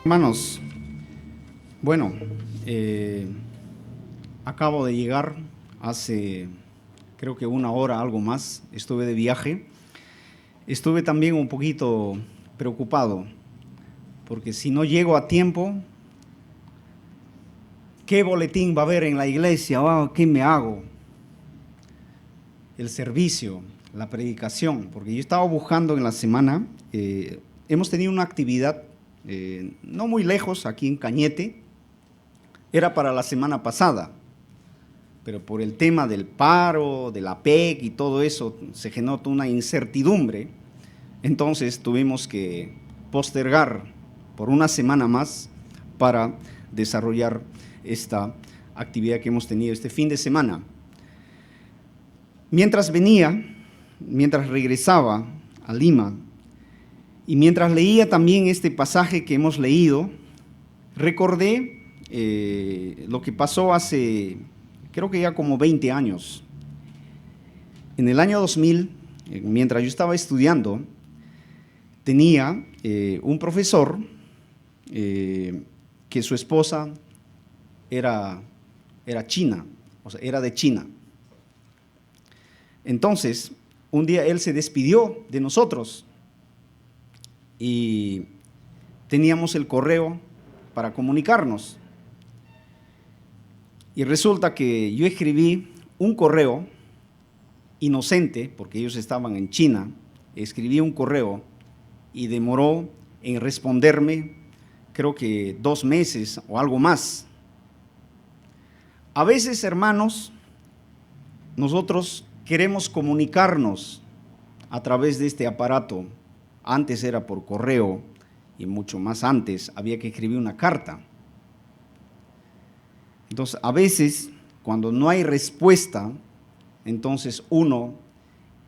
Hermanos, bueno, acabo de llegar hace creo que una hora, algo más, estuve de viaje. Estuve también un poquito preocupado, porque si no llego a tiempo, ¿qué boletín va a haber en la iglesia? ¿Qué me hago? El servicio, la predicación, porque yo estaba buscando en la semana, hemos tenido una actividad no muy lejos, aquí en Cañete, era para la semana pasada, pero por el tema del paro, de la PEC y todo eso, se generó toda una incertidumbre, entonces tuvimos que postergar por una semana más para desarrollar esta actividad que hemos tenido este fin de semana. Mientras regresaba a Lima, y mientras leía también este pasaje que hemos leído, recordé lo que pasó hace, creo que ya como 20 años. En el año 2000, mientras yo estaba estudiando, tenía un profesor que su esposa era china, o sea, era de China. Entonces, un día él se despidió de nosotros y teníamos el correo para comunicarnos. Y resulta que yo escribí un correo inocente, porque ellos estaban en China, escribí un correo y demoró en responderme, creo que 2 meses o algo más. A veces, hermanos, nosotros queremos comunicarnos a través de este aparato. Antes era por correo y mucho más antes había que escribir una carta. Entonces, a veces, cuando no hay respuesta, entonces uno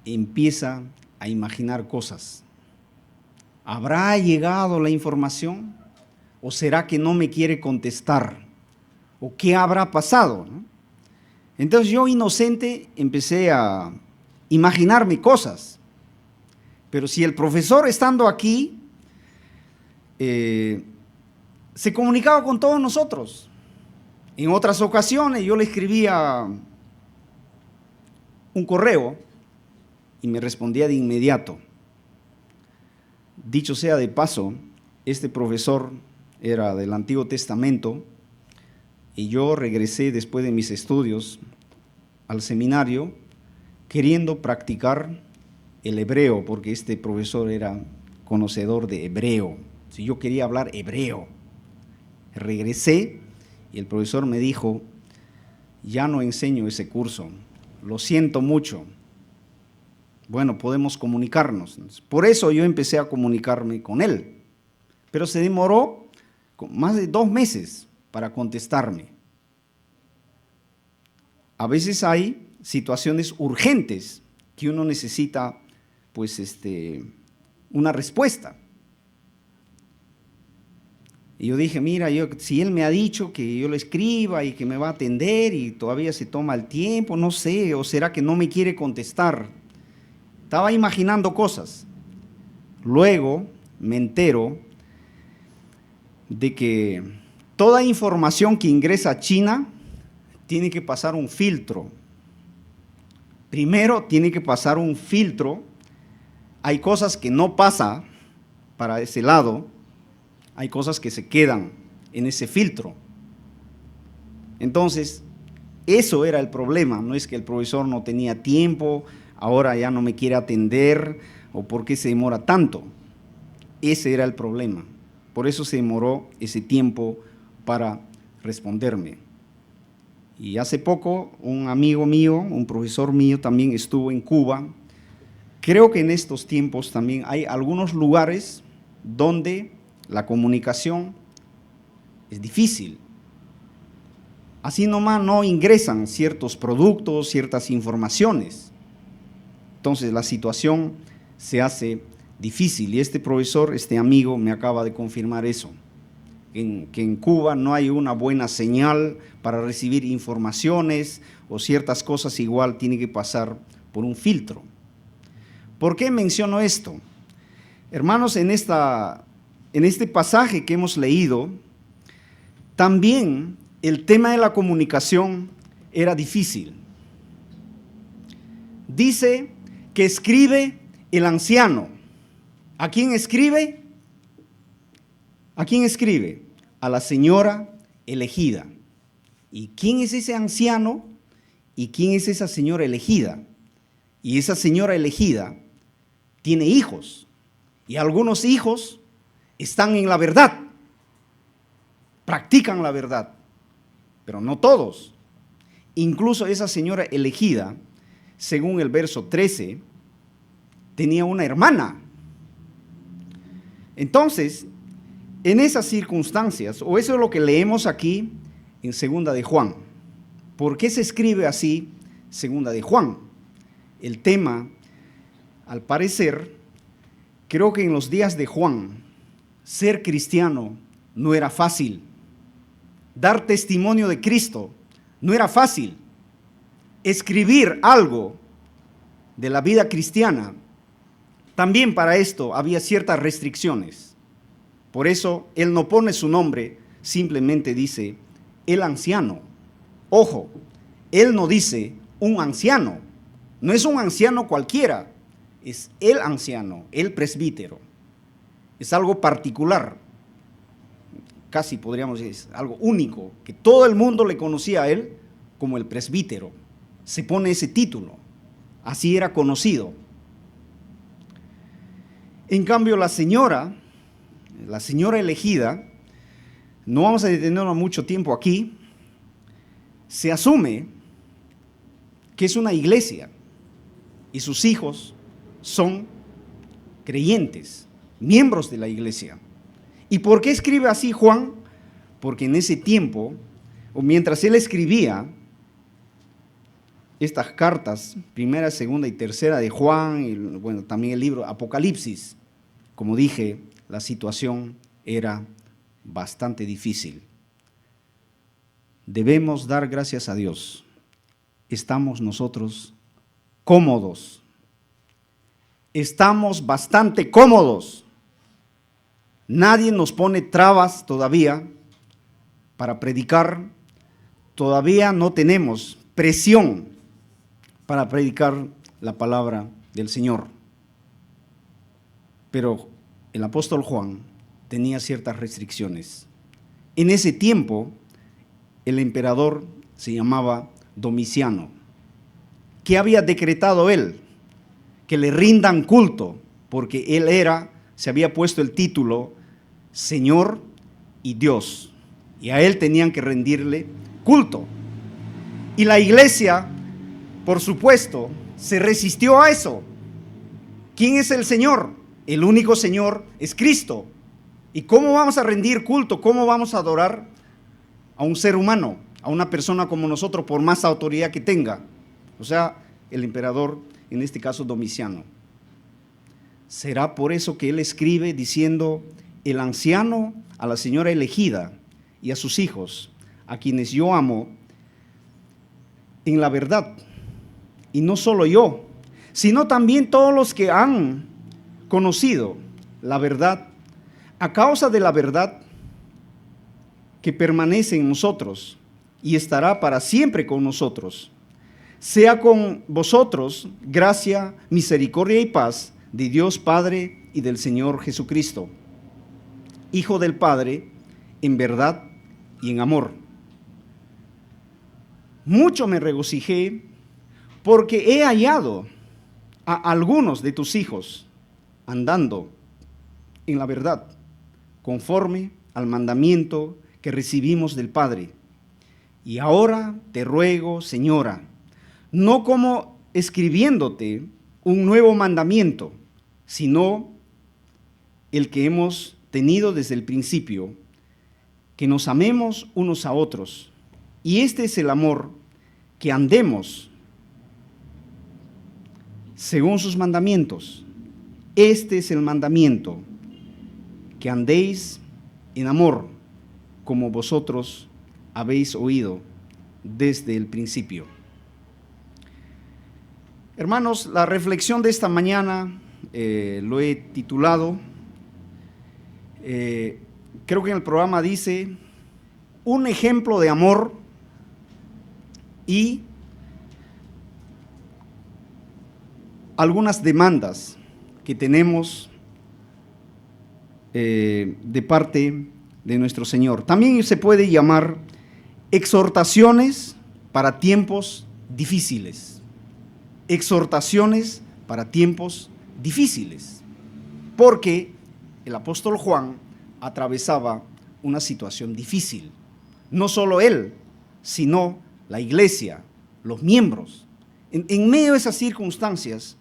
empieza a imaginar cosas. ¿Habrá llegado la información? ¿O será que no me quiere contestar? ¿O qué habrá pasado? ¿No? Entonces yo, inocente, empecé a imaginarme cosas. Pero si el profesor, estando aquí, se comunicaba con todos nosotros. En otras ocasiones yo le escribía un correo y me respondía de inmediato. Dicho sea de paso, este profesor era del Antiguo Testamento y yo regresé después de mis estudios al seminario queriendo practicar el hebreo, porque este profesor era conocedor de hebreo. Si yo quería hablar hebreo, regresé y el profesor me dijo: ya no enseño ese curso, lo siento mucho. Bueno, podemos comunicarnos. Por eso yo empecé a comunicarme con él, pero se demoró más de 2 meses para contestarme. A veces hay situaciones urgentes que uno necesita, pues, una respuesta. Y yo dije, mira, si él me ha dicho que yo le escriba y que me va a atender y todavía se toma el tiempo, no sé, o será que no me quiere contestar. Estaba imaginando cosas. Luego me entero de que toda información que ingresa a China tiene que pasar un filtro. Primero tiene que pasar un filtro. Hay cosas que no pasa para ese lado, hay cosas que se quedan en ese filtro. Entonces, eso era el problema, no es que el profesor no tenía tiempo, ahora ya no me quiere atender, o por qué se demora tanto. Ese era el problema, por eso se demoró ese tiempo para responderme. Y hace poco, un amigo mío, un profesor mío también estuvo en Cuba. Creo que en estos tiempos también hay algunos lugares donde la comunicación es difícil. Así nomás no ingresan ciertos productos, ciertas informaciones. Entonces la situación se hace difícil y este profesor, este amigo, me acaba de confirmar eso, que en Cuba no hay una buena señal para recibir informaciones o ciertas cosas igual tienen que pasar por un filtro. ¿Por qué menciono esto? Hermanos, en esta en este pasaje que hemos leído, también el tema de la comunicación era difícil. Dice que escribe el anciano. ¿A quién escribe? ¿A quién escribe? A la señora elegida. ¿Y quién es ese anciano? ¿Y quién es esa señora elegida? Y esa señora elegida tiene hijos. Y algunos hijos están en la verdad, practican la verdad, pero no todos. Incluso esa señora elegida, según el verso 13, tenía una hermana. Entonces, en esas circunstancias, o eso es lo que leemos aquí en Segunda de Juan. ¿Por qué se escribe así Segunda de Juan? El tema, al parecer, creo que en los días de Juan, ser cristiano no era fácil. Dar testimonio de Cristo no era fácil. Escribir algo de la vida cristiana, también para esto había ciertas restricciones. Por eso él no pone su nombre, simplemente dice el anciano. Ojo, él no dice un anciano, no es un anciano cualquiera, es el anciano, el presbítero. Es algo particular, casi podríamos decir, es algo único, que todo el mundo le conocía a él como el presbítero. Se pone ese título, así era conocido. En cambio, la señora elegida, no vamos a detenernos mucho tiempo aquí, se asume que es una iglesia y sus hijos son creyentes, miembros de la iglesia. ¿Y por qué escribe así Juan? Porque en ese tiempo, o mientras él escribía estas cartas, primera, segunda y tercera de Juan, y bueno, también el libro Apocalipsis, como dije, la situación era bastante difícil. Debemos dar gracias a Dios. Estamos nosotros cómodos. Estamos bastante cómodos. Nadie nos pone trabas todavía para predicar. Todavía no tenemos presión para predicar la palabra del Señor. Pero el apóstol Juan tenía ciertas restricciones. En ese tiempo, el emperador se llamaba Domiciano. ¿Qué había decretado él? Que le rindan culto, porque él se había puesto el título Señor y Dios, y a él tenían que rendirle culto. Y la iglesia, por supuesto, se resistió a eso. ¿Quién es el Señor? El único Señor es Cristo. ¿Y cómo vamos a rendir culto? ¿Cómo vamos a adorar a un ser humano, a una persona como nosotros, por más autoridad que tenga? O sea, el emperador, en este caso Domiciano. ¿Será por eso que él escribe diciendo, el anciano a la señora elegida y a sus hijos, a quienes yo amo en la verdad? Y no solo yo, sino también todos los que han conocido la verdad, a causa de la verdad que permanece en nosotros y estará para siempre con nosotros. Sea con vosotros gracia, misericordia y paz de Dios Padre y del Señor Jesucristo, Hijo del Padre, en verdad y en amor. Mucho me regocijé porque he hallado a algunos de tus hijos andando en la verdad, conforme al mandamiento que recibimos del Padre. Y ahora te ruego, Señora, no como escribiéndote un nuevo mandamiento, sino el que hemos tenido desde el principio, que nos amemos unos a otros. Y este es el amor, que andemos según sus mandamientos. Este es el mandamiento, que andéis en amor, como vosotros habéis oído desde el principio. Hermanos, la reflexión de esta mañana lo he titulado creo que en el programa dice un ejemplo de amor y algunas demandas que tenemos de parte de nuestro Señor. También se puede llamar exhortaciones para tiempos difíciles. Exhortaciones para tiempos difíciles. Porque el apóstol Juan atravesaba una situación difícil. No solo él, sino la iglesia, los miembros. En medio de esas circunstancias,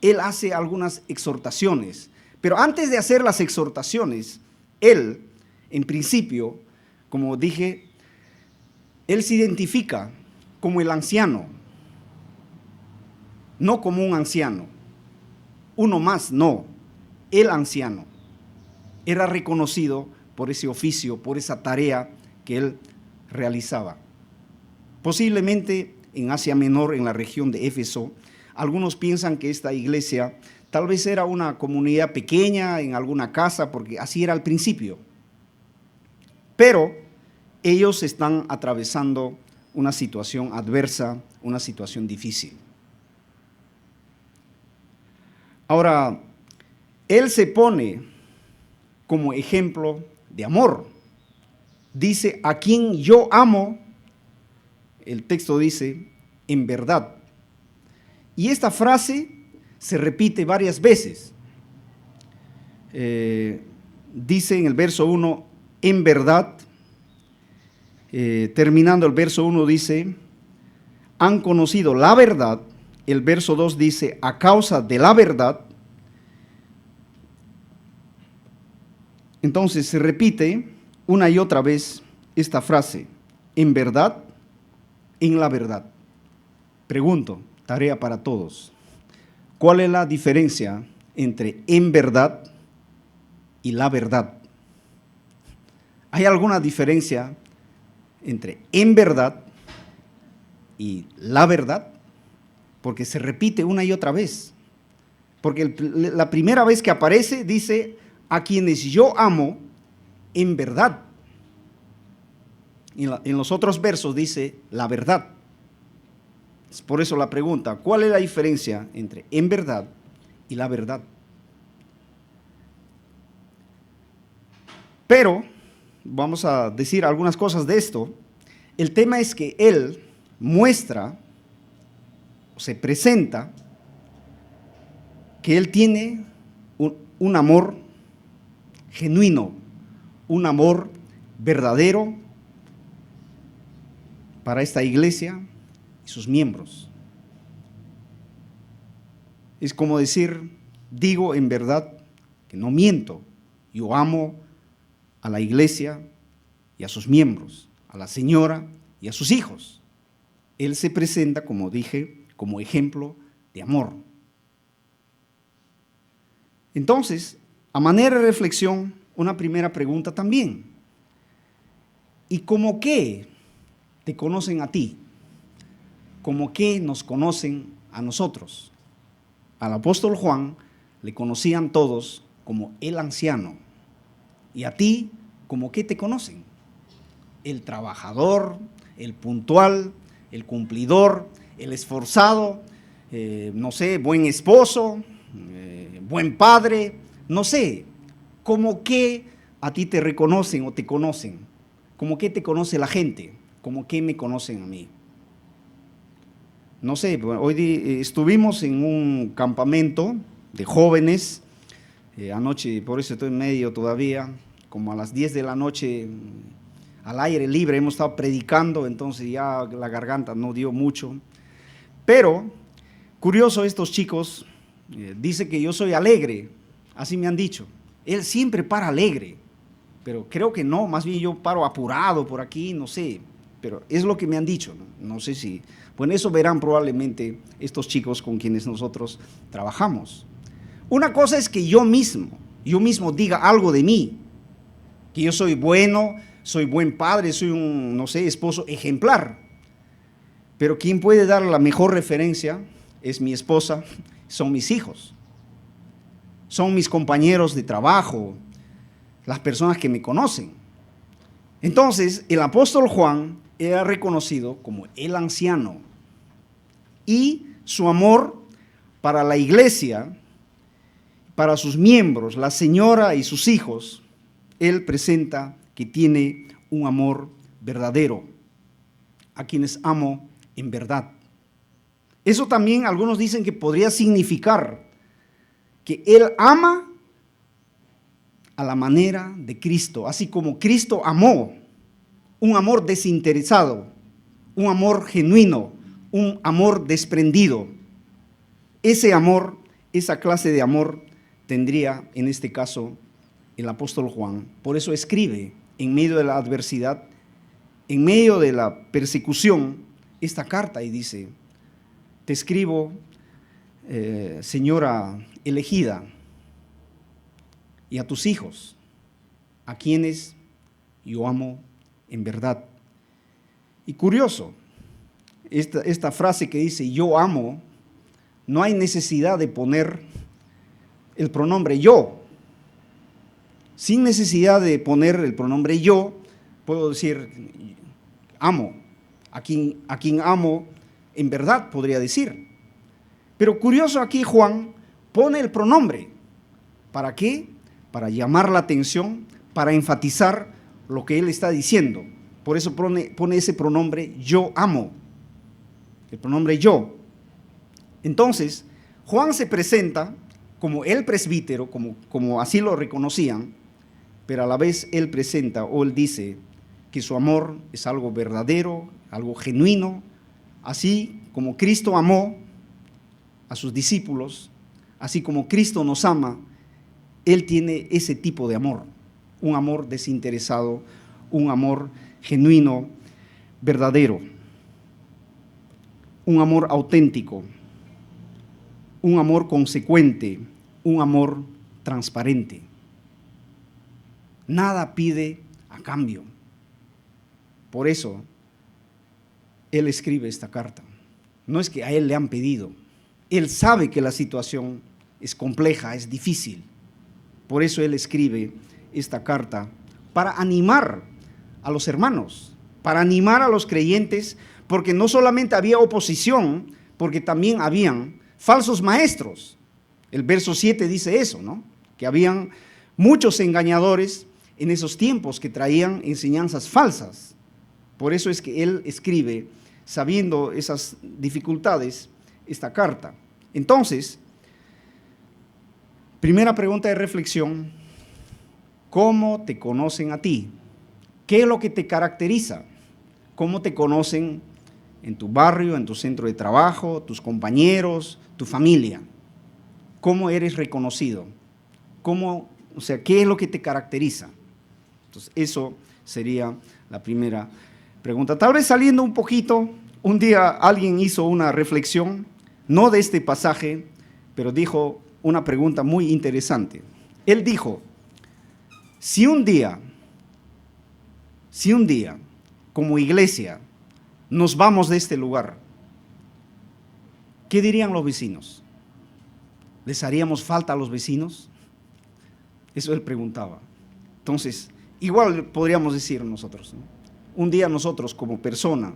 él hace algunas exhortaciones. Pero antes de hacer las exhortaciones, él, en principio, como dije, él se identifica como el anciano, no como un anciano, uno más, no, el anciano. Era reconocido por ese oficio, por esa tarea que él realizaba. Posiblemente en Asia Menor, en la región de Éfeso, algunos piensan que esta iglesia tal vez era una comunidad pequeña en alguna casa, porque así era al principio. Pero ellos están atravesando una situación adversa, una situación difícil. Ahora, él se pone como ejemplo de amor. Dice, a quien yo amo, el texto dice, en verdad. Y esta frase se repite varias veces. Dice en el verso 1, en verdad. Terminando el verso 1 dice, han conocido la verdad. El verso 2 dice, a causa de la verdad. Entonces se repite una y otra vez esta frase, en verdad, en la verdad. Pregunto, tarea para todos, ¿cuál es la diferencia entre en verdad y la verdad? ¿Hay alguna diferencia entre en verdad y la verdad? Porque se repite una y otra vez. Porque la primera vez que aparece dice, a quienes yo amo en verdad. En los otros versos dice la verdad. Es por eso la pregunta, ¿cuál es la diferencia entre en verdad y la verdad? Pero vamos a decir algunas cosas de esto. El tema es que él muestra, o se presenta, que él tiene un amor genuino, un amor verdadero para esta iglesia y sus miembros. Es como decir, digo en verdad que no miento, yo amo a la iglesia y a sus miembros, a la señora y a sus hijos. Él se presenta, como dije, como ejemplo de amor. Entonces, a manera de reflexión, una primera pregunta también. ¿Y cómo qué te conocen a ti? ¿Cómo qué nos conocen a nosotros? Al apóstol Juan le conocían todos como el anciano. ¿Y a ti, cómo qué te conocen? El trabajador, el puntual, el cumplidor, el esforzado, no sé, buen esposo, buen padre, no sé. ¿Cómo qué a ti te reconocen o te conocen? ¿Cómo qué te conoce la gente? ¿Cómo qué me conocen a mí? No sé, hoy estuvimos en un campamento de jóvenes, anoche, por eso estoy en medio todavía, como a las 10 de la noche, al aire libre, hemos estado predicando, entonces ya la garganta no dio mucho. Pero, curioso, estos chicos, dice que yo soy alegre, así me han dicho. Él siempre para alegre, pero creo que no, más bien yo paro apurado por aquí, no sé, pero es lo que me han dicho, no sé si, bueno, eso verán probablemente estos chicos con quienes nosotros trabajamos. Una cosa es que yo mismo diga algo de mí, que yo soy bueno, soy buen padre, soy un, no sé, esposo ejemplar, pero quien puede dar la mejor referencia es mi esposa, son mis hijos, son mis compañeros de trabajo, las personas que me conocen. Entonces, el apóstol Juan era reconocido como el anciano y su amor para la iglesia, para sus miembros, la señora y sus hijos, él presenta que tiene un amor verdadero, a quienes amo en verdad. Eso también algunos dicen que podría significar que él ama a la manera de Cristo, así como Cristo amó, un amor desinteresado, un amor genuino, un amor desprendido. Ese amor, esa clase de amor tendría en este caso el apóstol Juan. Por eso escribe en medio de la adversidad, en medio de la persecución, esta carta y dice: te escribo, señora elegida, y a tus hijos, a quienes yo amo en verdad. Y curioso, esta frase que dice yo amo, no hay necesidad de poner el pronombre yo. Sin necesidad de poner el pronombre yo, puedo decir amo, a quien amo en verdad, podría decir. Pero curioso, aquí Juan pone el pronombre. ¿Para qué? Para llamar la atención, para enfatizar lo que él está diciendo. Por eso pone ese pronombre yo amo, el pronombre yo. Entonces, Juan se presenta como el presbítero, como así lo reconocían, pero a la vez él presenta o él dice que su amor es algo verdadero, algo genuino, así como Cristo amó a sus discípulos, así como Cristo nos ama, él tiene ese tipo de amor, un amor desinteresado, un amor genuino, verdadero, un amor auténtico, un amor consecuente, un amor transparente. Nada pide a cambio. Por eso, él escribe esta carta. No es que a él le han pedido. Él sabe que la situación es compleja, es difícil. Por eso él escribe esta carta para animar a los hermanos, para animar a los creyentes, porque no solamente había oposición, porque también habían falsos maestros. El verso 7 dice eso, ¿no? Que habían muchos engañadores en esos tiempos que traían enseñanzas falsas. Por eso es que él escribe, sabiendo esas dificultades, esta carta. Entonces, primera pregunta de reflexión: ¿cómo te conocen a ti? ¿Qué es lo que te caracteriza? ¿Cómo te conocen en tu barrio, en tu centro de trabajo, tus compañeros, tu familia? ¿Cómo eres reconocido? ¿Qué es lo que te caracteriza? Entonces, eso sería la primera pregunta. Tal vez saliendo un poquito, un día alguien hizo una reflexión, no de este pasaje, pero dijo una pregunta muy interesante. Él dijo: si un día, como iglesia, nos vamos de este lugar, ¿qué dirían los vecinos? ¿Les haríamos falta a los vecinos? Eso él preguntaba. Entonces, igual podríamos decir nosotros, ¿no? Un día nosotros como persona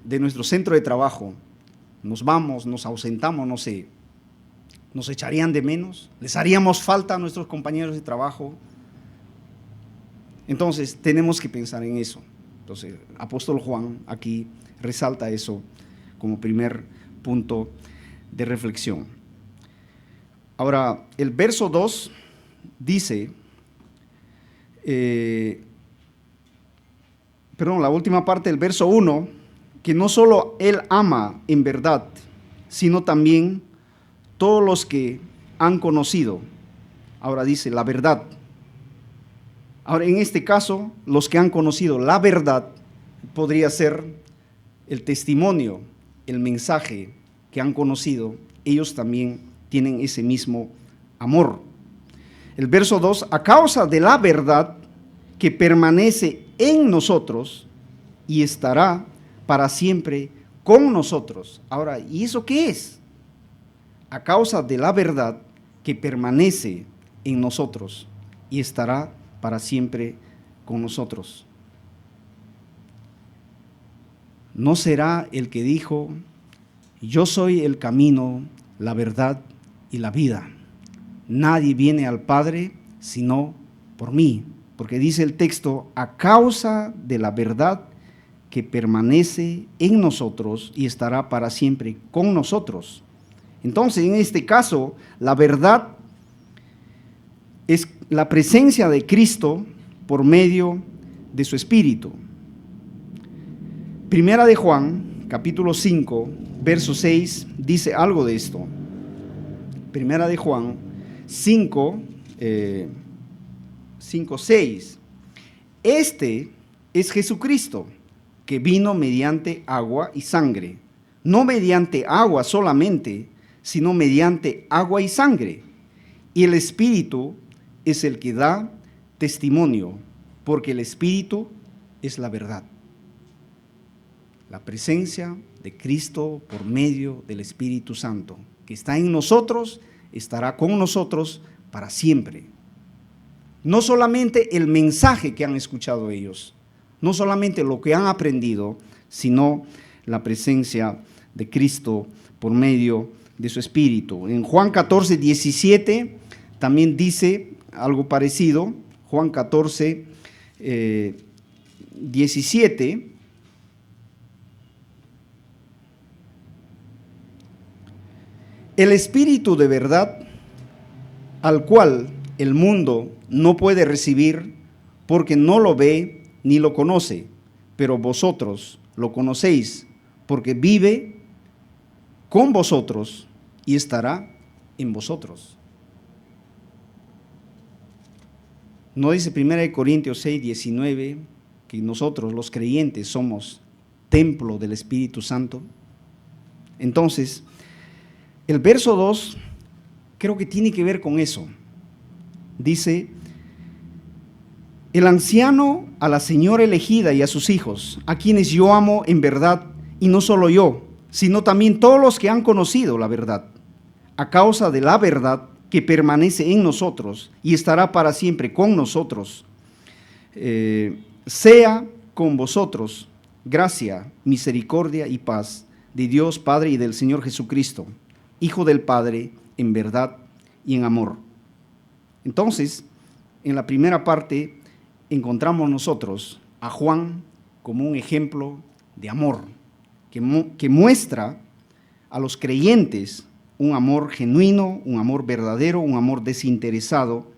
de nuestro centro de trabajo nos vamos, nos ausentamos, no sé, ¿nos echarían de menos? ¿Les haríamos falta a nuestros compañeros de trabajo? Entonces, tenemos que pensar en eso. Entonces, apóstol Juan aquí resalta eso como primer punto de reflexión. Ahora, el verso 2 dice, la última parte del verso 1, que no solo él ama en verdad, sino también todos los que han conocido. Ahora dice la verdad. Ahora, en este caso, los que han conocido la verdad podría ser el testimonio, el mensaje que han conocido. Ellos también tienen ese mismo amor. El verso 2, a causa de la verdad que permanece en nosotros y estará para siempre con nosotros. Ahora, ¿y eso qué es? A causa de la verdad que permanece en nosotros y estará para siempre con nosotros. No será el que dijo: yo soy el camino, la verdad y la vida. Nadie viene al Padre sino por mí. Porque dice el texto: a causa de la verdad que permanece en nosotros y estará para siempre con nosotros. Entonces, en este caso, la verdad es la presencia de Cristo por medio de su Espíritu. Primera de Juan, capítulo 5, verso 6, dice algo de esto. Primera de Juan 5, 6. Este es Jesucristo, que vino mediante agua y sangre, no mediante agua solamente, sino mediante agua y sangre. Y el Espíritu es el que da testimonio, porque el Espíritu es la verdad. La presencia de Cristo por medio del Espíritu Santo, que está en nosotros, estará con nosotros para siempre. No solamente el mensaje que han escuchado ellos, no solamente lo que han aprendido, sino la presencia de Cristo por medio de su Espíritu. En Juan 14, 17 también dice algo parecido. Juan 14, 17. El Espíritu de verdad, al cual el mundo no puede recibir porque no lo ve ni lo conoce, pero vosotros lo conocéis porque vive con vosotros y estará en vosotros. ¿No dice 1 Corintios 6, 19 que nosotros los creyentes somos templo del Espíritu Santo? Entonces, el verso 2 creo que tiene que ver con eso. Dice: el anciano a la señora elegida y a sus hijos, a quienes yo amo en verdad, y no solo yo, sino también todos los que han conocido la verdad, a causa de la verdad que permanece en nosotros y estará para siempre con nosotros. Sea con vosotros gracia, misericordia y paz de Dios Padre y del Señor Jesucristo, Hijo del Padre, en verdad y en amor. Entonces, en la primera parte encontramos nosotros a Juan como un ejemplo de amor, que muestra a los creyentes un amor genuino, un amor verdadero, un amor desinteresado,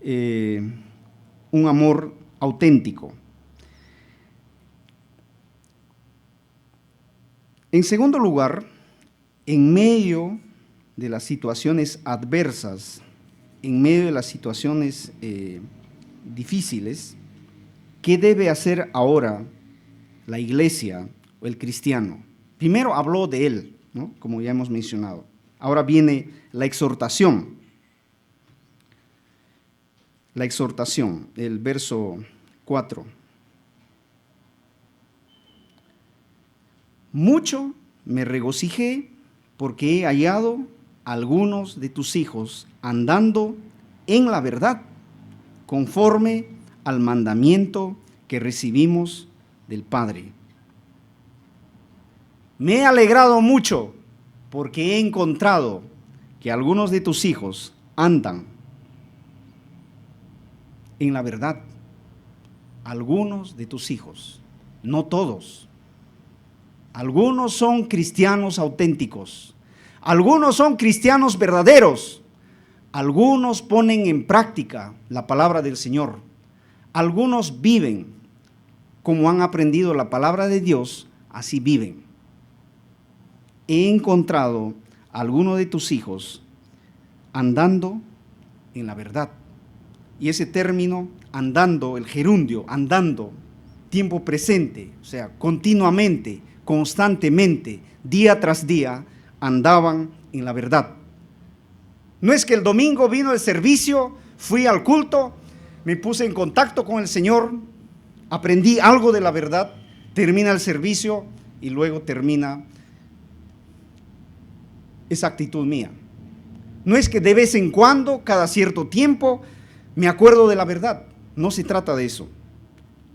un amor auténtico. En segundo lugar, en medio de las situaciones adversas, en medio de las situaciones difíciles, ¿qué debe hacer ahora la iglesia o el cristiano? Primero habló de él, ¿no? Como ya hemos mencionado. Ahora viene la exhortación. La exhortación, el verso 4. Mucho me regocijé porque he hallado a algunos de tus hijos andando en la verdad, conforme al mandamiento que recibimos del Padre. Me he alegrado mucho porque he encontrado que algunos de tus hijos andan en la verdad. Algunos de tus hijos, no todos. Algunos son cristianos auténticos, algunos son cristianos verdaderos, algunos ponen en práctica la palabra del Señor, algunos viven como han aprendido la palabra de Dios, así viven. He encontrado a algunos de tus hijos andando en la verdad. Y ese término, andando, el gerundio, andando, tiempo presente, o sea, continuamente, constantemente, día tras día, andaban en la verdad. No es que el domingo vino el servicio, fui al culto, me puse en contacto con el Señor, aprendí algo de la verdad, termina el servicio y luego termina esa actitud mía. No es que de vez en cuando, cada cierto tiempo, me acuerdo de la verdad. No se trata de eso.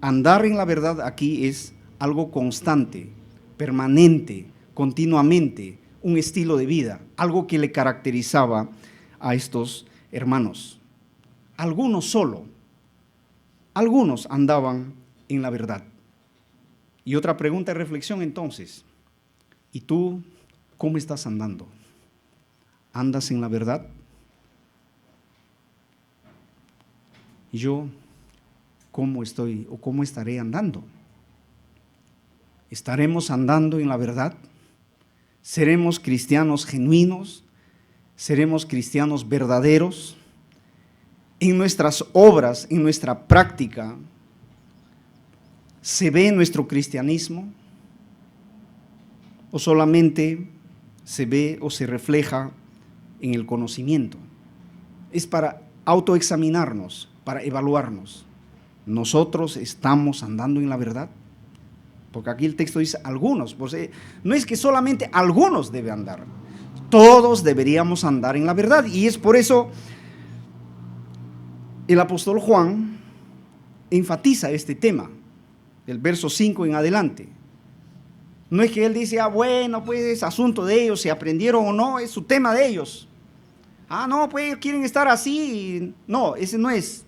Andar en la verdad aquí es algo constante, permanente, continuamente, un estilo de vida, algo que le caracterizaba a estos hermanos. Algunos solo, algunos andaban en la verdad. Y otra pregunta de reflexión entonces, ¿y tú cómo estás andando? ¿Andas en la verdad? ¿Y yo cómo estoy o cómo estaré andando? ¿Estaremos andando en la verdad? ¿Seremos cristianos genuinos? ¿Seremos cristianos verdaderos? En nuestras obras, en nuestra práctica, ¿se ve nuestro cristianismo? ¿O solamente se ve o se refleja en el conocimiento? Es para autoexaminarnos, para evaluarnos. ¿Nosotros estamos andando en la verdad? Porque aquí el texto dice algunos, pues, no es que solamente algunos deben andar, todos deberíamos andar en la verdad. Y es por eso el apóstol Juan enfatiza este tema, del verso 5 en adelante. No es que él dice, bueno, pues es asunto de ellos, si aprendieron o no, es su tema de ellos. No, pues quieren estar así. No, ese no es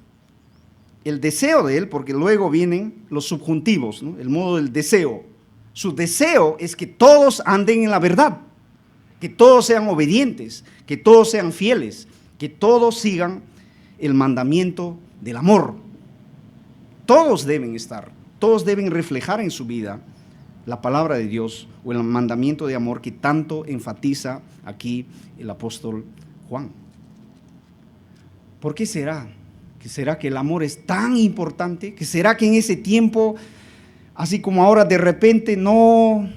el deseo de él, porque luego vienen los subjuntivos, ¿no? El modo del deseo. Su deseo es que todos anden en la verdad, que todos sean obedientes, que todos sean fieles, que todos sigan el mandamiento del amor. Todos deben estar, todos deben reflejar en su vida la palabra de Dios o el mandamiento de amor que tanto enfatiza aquí el apóstol Juan. ¿Por qué será? ¿Será que el amor es tan importante? ¿Que será que en ese tiempo, así como ahora de repente no,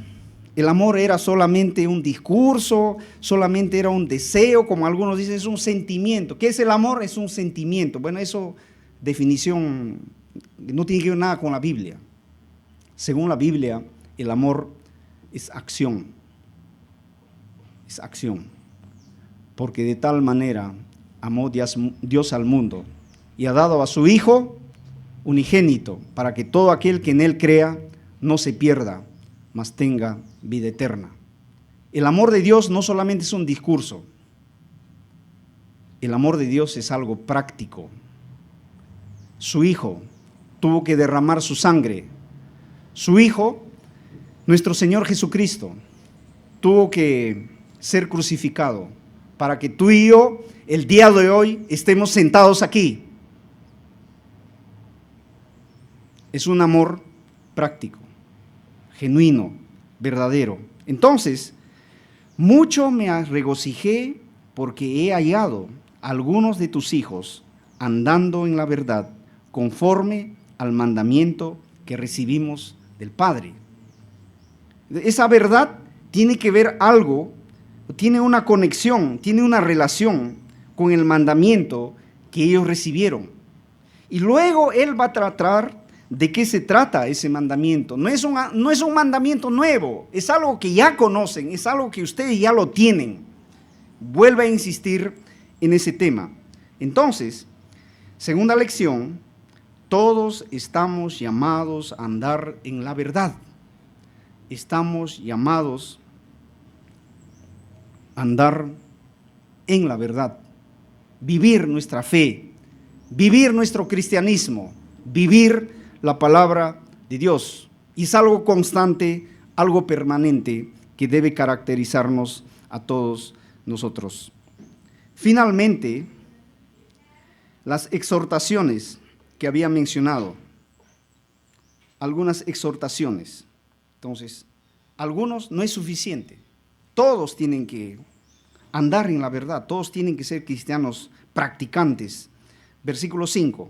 el amor era solamente un discurso, solamente era un deseo, como algunos dicen, es un sentimiento? ¿Qué es el amor? Es un sentimiento. Bueno, eso, definición, no tiene que ver nada con la Biblia. Según la Biblia, el amor es acción. Es acción. Porque de tal manera amó Dios al mundo y ha dado a su Hijo unigénito, para que todo aquel que en Él crea no se pierda, mas tenga vida eterna. El amor de Dios no solamente es un discurso, el amor de Dios es algo práctico. Su Hijo tuvo que derramar su sangre. Su Hijo, nuestro Señor Jesucristo, tuvo que ser crucificado para que tú y yo, el día de hoy, estemos sentados aquí. Es un amor práctico, genuino, verdadero. Entonces, mucho me regocijé porque he hallado a algunos de tus hijos andando en la verdad, conforme al mandamiento que recibimos del Padre. Esa verdad tiene que ver algo, tiene una conexión, tiene una relación con el mandamiento que ellos recibieron. Y luego Él va a tratar de qué se trata ese mandamiento. No es un mandamiento nuevo, es algo que ya conocen, es algo que ustedes ya lo tienen. Vuelve a insistir en ese tema. Entonces, segunda lección, todos estamos llamados a andar en la verdad. Estamos llamados a andar en la verdad, vivir nuestra fe, vivir nuestro cristianismo, vivir la palabra de Dios. Y es algo constante, algo permanente que debe caracterizarnos a todos nosotros. Finalmente, las exhortaciones que había mencionado, algunas exhortaciones. Entonces, algunos no es suficiente. Todos tienen que andar en la verdad, todos tienen que ser cristianos practicantes. Versículo 5.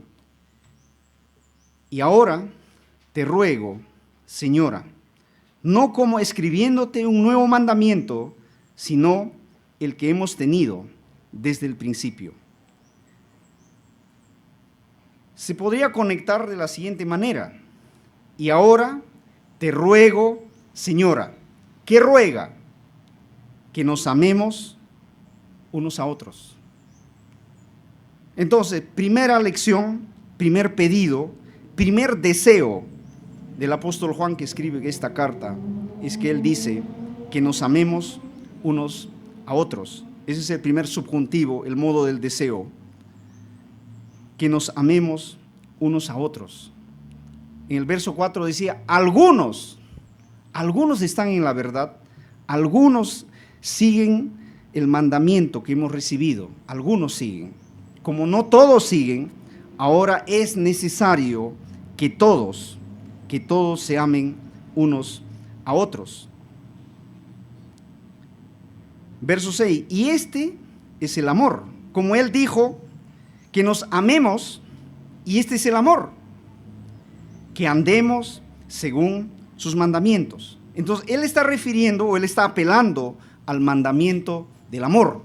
Y ahora te ruego, señora, no como escribiéndote un nuevo mandamiento, sino el que hemos tenido desde el principio. Se podría conectar de la siguiente manera. Y ahora te ruego, señora. ¿Qué ruega? Que nos amemos unos a otros. Entonces, primera lección, primer pedido, primer deseo del apóstol Juan que escribe esta carta es que él dice que nos amemos unos a otros. Ese es el primer subjuntivo, el modo del deseo, que nos amemos unos a otros. En el verso 4 decía, algunos están en la verdad, algunos siguen el mandamiento que hemos recibido, algunos siguen. Como no todos siguen, ahora es necesario que todos se amen unos a otros. Verso 6, y este es el amor. Como él dijo, que nos amemos, y este es el amor, que andemos según sus mandamientos. Entonces, él está refiriendo o él está apelando al mandamiento del amor.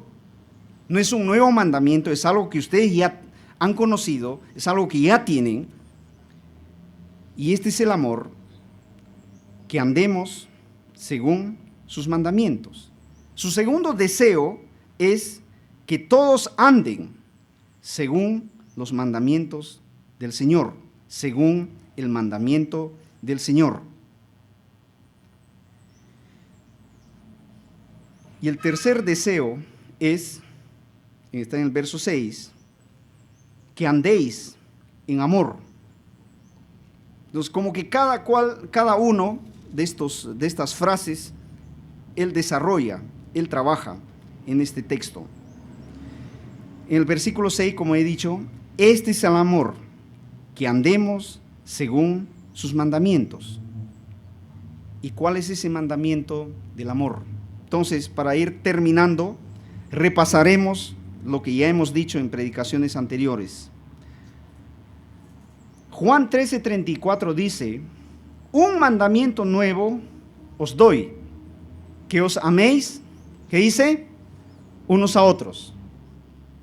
No es un nuevo mandamiento, es algo que ustedes ya han conocido, es algo que ya tienen. Y este es el amor, que andemos según sus mandamientos. Su segundo deseo es que todos anden según los mandamientos del Señor, según el mandamiento del Señor. Y el tercer deseo es, está en el verso 6, que andéis en amor. Entonces, como que cada uno de estas frases, él desarrolla, él trabaja en este texto. En el versículo 6, como he dicho, este es el amor, que andemos según sus mandamientos. ¿Y cuál es ese mandamiento del amor? Entonces, para ir terminando, repasaremos lo que ya hemos dicho en predicaciones anteriores. Juan 13:34 dice, un mandamiento nuevo os doy, que os améis, ¿qué dice? Unos a otros.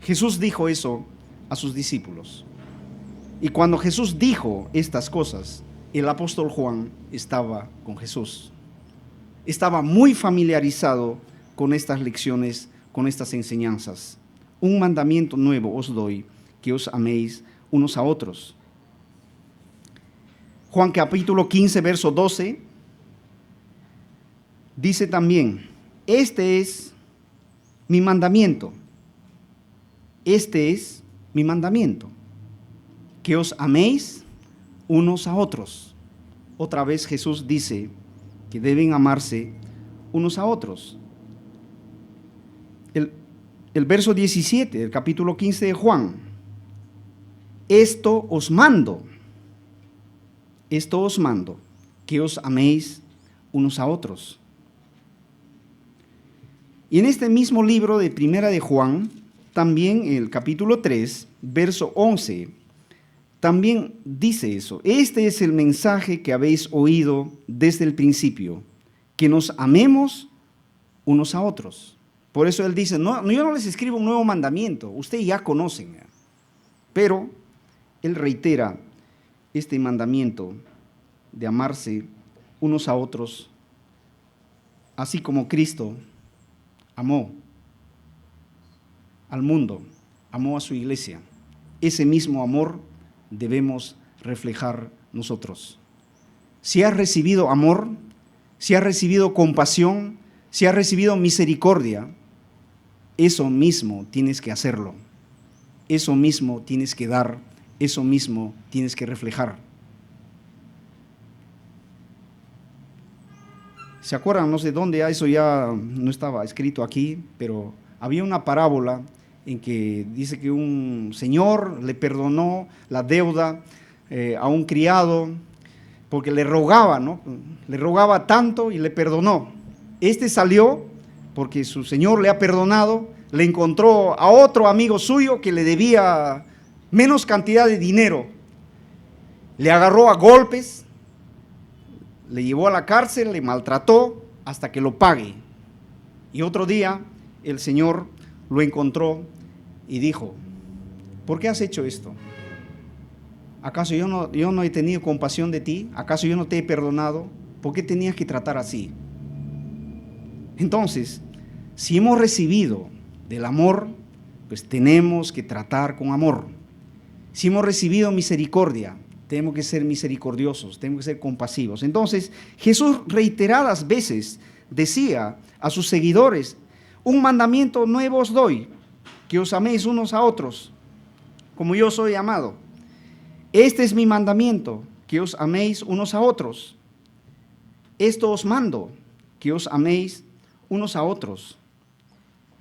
Jesús dijo eso a sus discípulos. Y cuando Jesús dijo estas cosas, el apóstol Juan estaba con Jesús. Estaba muy familiarizado con estas lecciones, con estas enseñanzas. Un mandamiento nuevo os doy, que os améis unos a otros. Juan capítulo 15, verso 12, dice también, este es mi mandamiento, este es mi mandamiento, que os améis unos a otros. Otra vez Jesús dice que deben amarse unos a otros. El verso 17 del capítulo 15 de Juan, esto os mando, que os améis unos a otros. Y en este mismo libro de Primera de Juan, también en el capítulo 3, verso 11, también dice eso. Este es el mensaje que habéis oído desde el principio, que nos amemos unos a otros. Por eso él dice, no, yo no les escribo un nuevo mandamiento, ustedes ya conocen. Pero él reitera este mandamiento de amarse unos a otros, así como Cristo amó al mundo, amó a su iglesia. Ese mismo amor debemos reflejar nosotros. Si has recibido amor, si has recibido compasión, si has recibido misericordia, eso mismo tienes que hacerlo. Eso mismo tienes que dar, eso mismo tienes que reflejar. ¿Se acuerdan? No sé dónde, eso ya no estaba escrito aquí, pero había una parábola en que dice que un señor le perdonó la deuda a un criado porque le rogaba, ¿no? Le rogaba tanto y le perdonó. Este salió porque su señor le ha perdonado, le encontró a otro amigo suyo que le debía menos cantidad de dinero. Le agarró a golpes, le llevó a la cárcel, le maltrató hasta que lo pague. Y otro día el Señor lo encontró y dijo, ¿por qué has hecho esto? ¿Acaso yo no he tenido compasión de ti? ¿Acaso yo no te he perdonado? ¿Por qué tenías que tratar así? Entonces, si hemos recibido del amor, pues tenemos que tratar con amor. Si hemos recibido misericordia, tenemos que ser misericordiosos, tenemos que ser compasivos. Entonces, Jesús reiteradas veces decía a sus seguidores: un mandamiento nuevo os doy, que os améis unos a otros, como yo soy amado. Este es mi mandamiento, que os améis unos a otros. Esto os mando, que os améis unos a otros.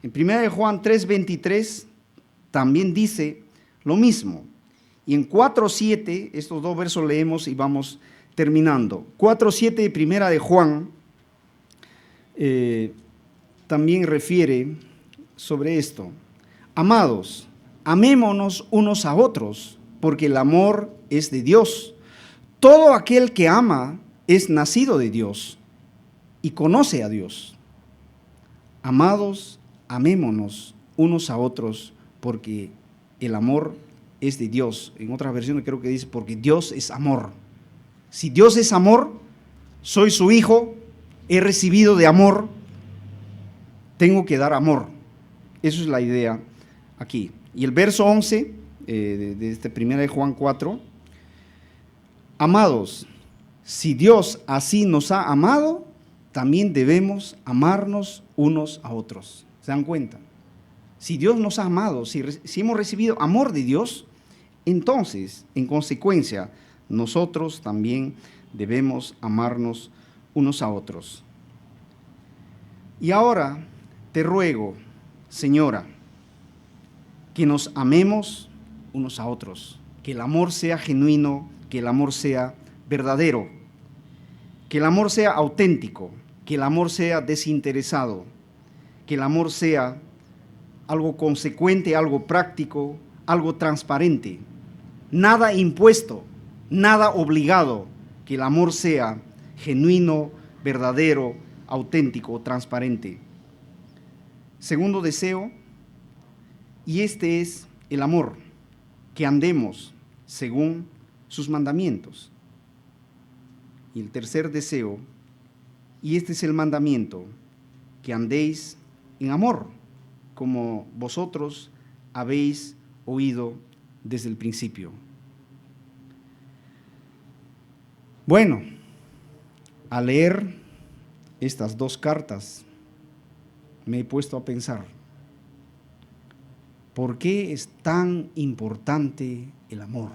En 1 Juan 3:23 también dice lo mismo. Y en 4:7, estos dos versos leemos y vamos terminando. 4:7 de 1 Juan también refiere sobre esto. Amados, amémonos unos a otros, porque el amor es de Dios. Todo aquel que ama es nacido de Dios y conoce a Dios. Amados, amémonos unos a otros, porque el amor es de Dios. En otras versiones creo que dice, porque Dios es amor. Si Dios es amor, soy su hijo, he recibido de amor, tengo que dar amor. Eso es la idea aquí. Y el verso 11 de este 1 Juan 4, amados, si Dios así nos ha amado, también debemos amarnos unos a otros. ¿Se dan cuenta? Si Dios nos ha amado, si hemos recibido amor de Dios, entonces, en consecuencia, nosotros también debemos amarnos unos a otros. Y ahora te ruego, Señora, que nos amemos unos a otros, que el amor sea genuino, que el amor sea verdadero, que el amor sea auténtico, que el amor sea desinteresado, que el amor sea algo consecuente, algo práctico, algo transparente, nada impuesto, nada obligado, que el amor sea genuino, verdadero, auténtico, transparente. Segundo deseo, y este es el amor, que andemos según sus mandamientos. Y el tercer deseo, y este es el mandamiento, que andéis en amor, como vosotros habéis oído desde el principio. Bueno, al leer estas dos cartas, me he puesto a pensar, ¿por qué es tan importante el amor?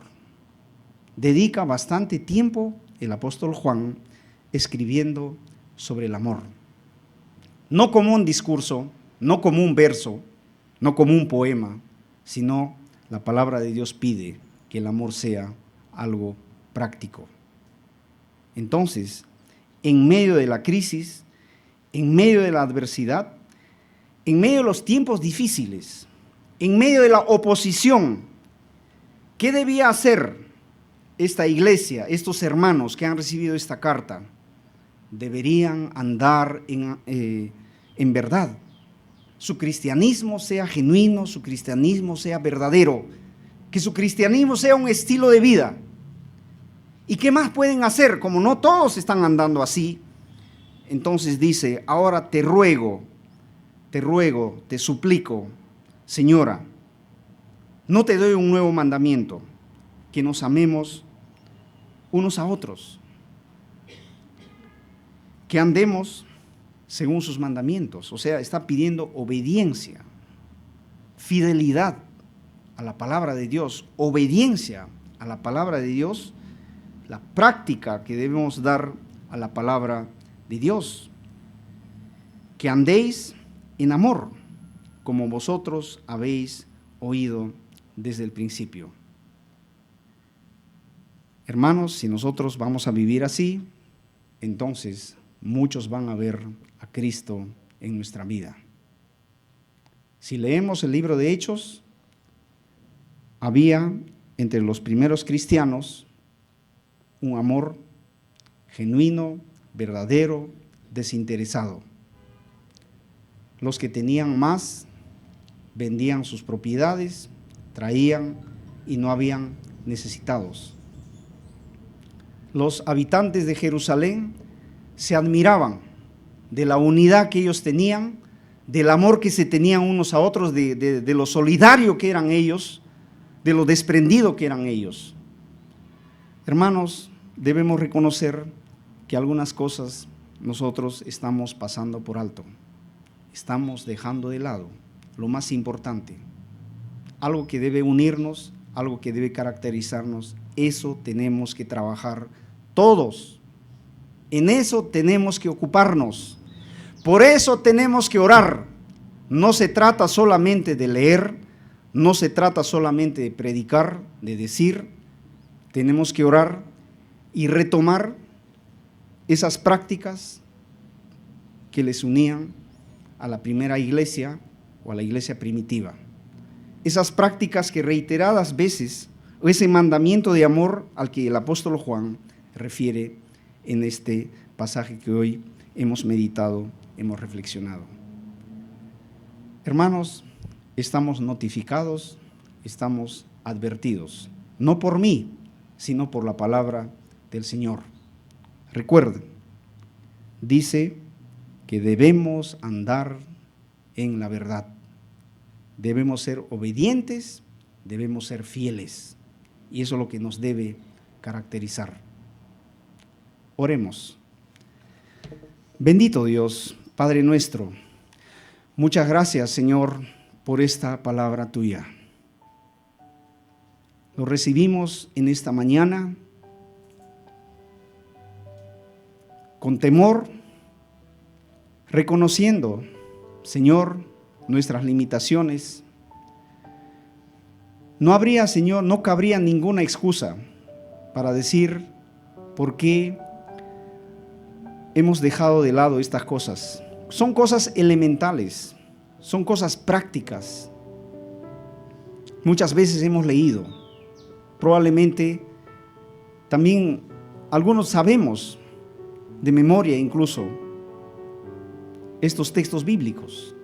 Dedica bastante tiempo el apóstol Juan escribiendo sobre el amor. No como un discurso, no como un verso, no como un poema, sino la palabra de Dios pide que el amor sea algo práctico. Entonces, en medio de la crisis, en medio de la adversidad, en medio de los tiempos difíciles, en medio de la oposición, ¿qué debía hacer esta iglesia, estos hermanos que han recibido esta carta? Deberían andar en verdad. Su cristianismo sea genuino, su cristianismo sea verdadero, que su cristianismo sea un estilo de vida. ¿Y qué más pueden hacer? Como no todos están andando así, entonces dice, ahora te ruego, te suplico, Señora, no te doy un nuevo mandamiento, que nos amemos unos a otros, que andemos según sus mandamientos. O sea, está pidiendo obediencia, fidelidad a la palabra de Dios, obediencia a la palabra de Dios, la práctica que debemos dar a la palabra de Dios, que andéis en amor, como vosotros habéis oído desde el principio. Hermanos, si nosotros vamos a vivir así, entonces muchos van a ver a Cristo en nuestra vida. Si leemos el libro de Hechos, había entre los primeros cristianos un amor genuino, verdadero, desinteresado. Los que tenían más vendían sus propiedades, traían y no habían necesitados. Los habitantes de Jerusalén se admiraban de la unidad que ellos tenían, del amor que se tenían unos a otros, de lo solidario que eran ellos, de lo desprendido que eran ellos. Hermanos, debemos reconocer que algunas cosas nosotros estamos pasando por alto, estamos dejando de lado lo más importante, algo que debe unirnos, algo que debe caracterizarnos. Eso tenemos que trabajar todos, en eso tenemos que ocuparnos, por eso tenemos que orar. No se trata solamente de leer, no se trata solamente de predicar, de decir. Tenemos que orar y retomar esas prácticas que les unían a la primera iglesia o a la iglesia primitiva. Esas prácticas que reiteradas veces, o ese mandamiento de amor al que el apóstol Juan refiere en este pasaje que hoy hemos meditado, hemos reflexionado. Hermanos, estamos notificados, estamos advertidos, no por mí, sino por la palabra del Señor. Recuerden, dice que debemos andar en la verdad, debemos ser obedientes, debemos ser fieles, y eso es lo que nos debe caracterizar. Oremos. Bendito Dios, Padre nuestro, muchas gracias, Señor, por esta palabra tuya. Lo recibimos en esta mañana con temor, reconociendo, Señor, nuestras limitaciones. No habría, Señor, no cabría ninguna excusa para decir por qué hemos dejado de lado estas cosas. Son cosas elementales, son cosas prácticas. Muchas veces hemos leído, probablemente también algunos sabemos de memoria incluso estos textos bíblicos,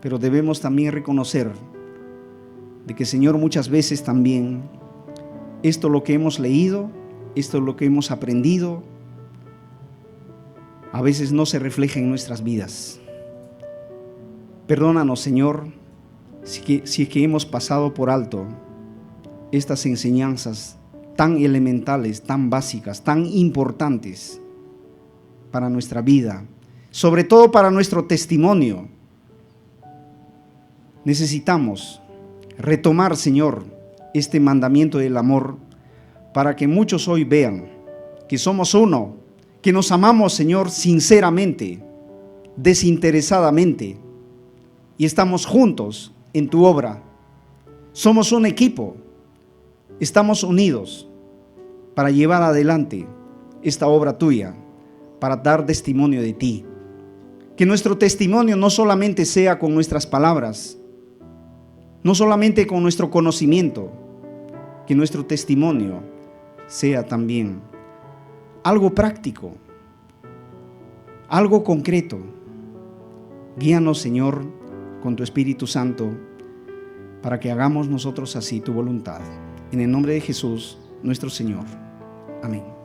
pero debemos también reconocer de que, Señor, muchas veces también esto lo que hemos leído, esto lo que hemos aprendido, a veces no se refleja en nuestras vidas. Perdónanos, Señor, si es que hemos pasado por alto estas enseñanzas tan elementales, tan básicas, tan importantes para nuestra vida, sobre todo para nuestro testimonio. Necesitamos retomar, Señor, este mandamiento del amor para que muchos hoy vean que somos uno, que nos amamos, Señor, sinceramente, desinteresadamente, y estamos juntos en tu obra. Somos un equipo, estamos unidos para llevar adelante esta obra tuya, para dar testimonio de ti. Que nuestro testimonio no solamente sea con nuestras palabras, no solamente con nuestro conocimiento, que nuestro testimonio sea también algo práctico, algo concreto. Guíanos, Señor, con tu Espíritu Santo, para que hagamos nosotros así tu voluntad. En el nombre de Jesús, nuestro Señor. Amén.